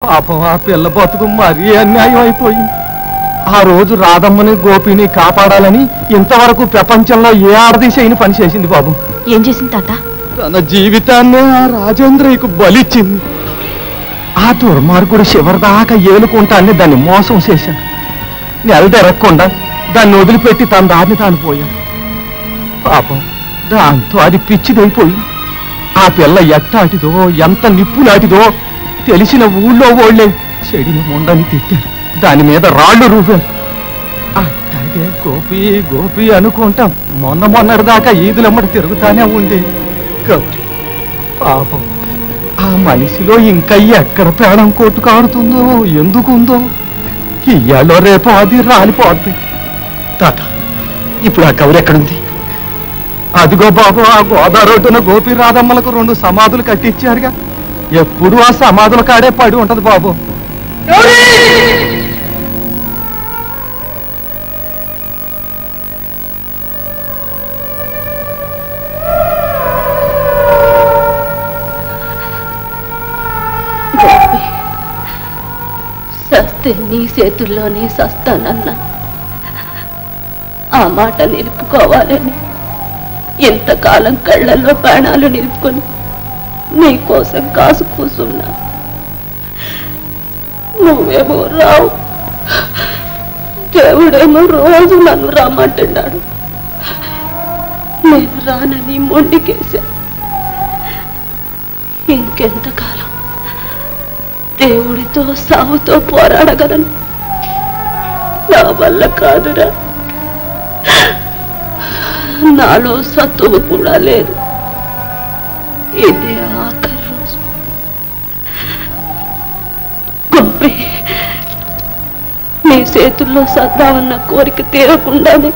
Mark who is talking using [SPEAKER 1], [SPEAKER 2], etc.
[SPEAKER 1] పాపం ఆ పిల్ల బతుకు మరీ అన్యాయం అయిపోయింది. ఆ రోజు రాధమ్మని గోపిని కాపాడాలని ఇంతవరకు ప్రపంచంలో ఏ ఆడది చేయని పని చేసింది బాబు.
[SPEAKER 2] ఏం చేసింది తాత?
[SPEAKER 1] తన జీవితాన్నే ఆ రాజేంద్రయ్యకు బలిచ్చింది. ఆ దుర్మార్గుడు చివరిదాకా ఏలుకుంటాన్ని దాన్ని మోసం చేశాడు. నెలదెరగకుండా దాన్ని వదిలిపెట్టి తన దారిని తాను పోయాడు. పాపం దాంతో అది పిచ్చిదైపోయి ఆ పిల్ల ఎట్టాటిదో ఎంత నిప్పులాటిదో తెలిసిన ఊళ్ళో ఓళ్లే చెడిని ముండని తిట్టారు. దాని మీద రాళ్ళు రూపారు. అట్లాగే గోపి గోపి అనుకుంటాం మొన్నటిదాకా ఈదులమ్మడి తిరుగుతానే ఉండే గౌరీ. పాపం ఆ మనిషిలో ఇంకా ఎక్కడ ప్రాణం కొట్టుకాడుతుందో ఎందుకుందో ఇయ్యాలో రేపు అది రాలిపోద్ది.
[SPEAKER 3] తాత ఇప్పుడు ఆ గౌరి ఎక్కడుంది?
[SPEAKER 1] అదిగో బాబు ఆ గోదావరి రోడ్డున గోపి రాధమ్మలకు 2 సమాధులు కట్టించారుగా. ఎప్పుడు ఆ సమాధుల కాడే పడి ఉంటది బాబు.
[SPEAKER 2] సస్తే నీ చేతుల్లోనే సస్తానన్నా ఆ మాట నిలుపుకోవాలని ఎంతకాలం కళ్ళల్లో ప్రాణాలు నిలుపుకొని నీ కోసం కాసు కూసున్నా. నువ్వేమో రావు, దేవుడేమో రోజు నన్ను రమ్మంటున్నాడు. నేను రానని మొండికేశా. ఇంకెంతకాలం దేవుడితో సావుతో పోరాడగలను? నా వల్ల కాదురా. నాలో సత్తువ కూడా లేదు. ఇదే ఆఖరి రోజు. గోపి నీ చేతుల్లో సద్దామన్న కోరిక తీరకుండానే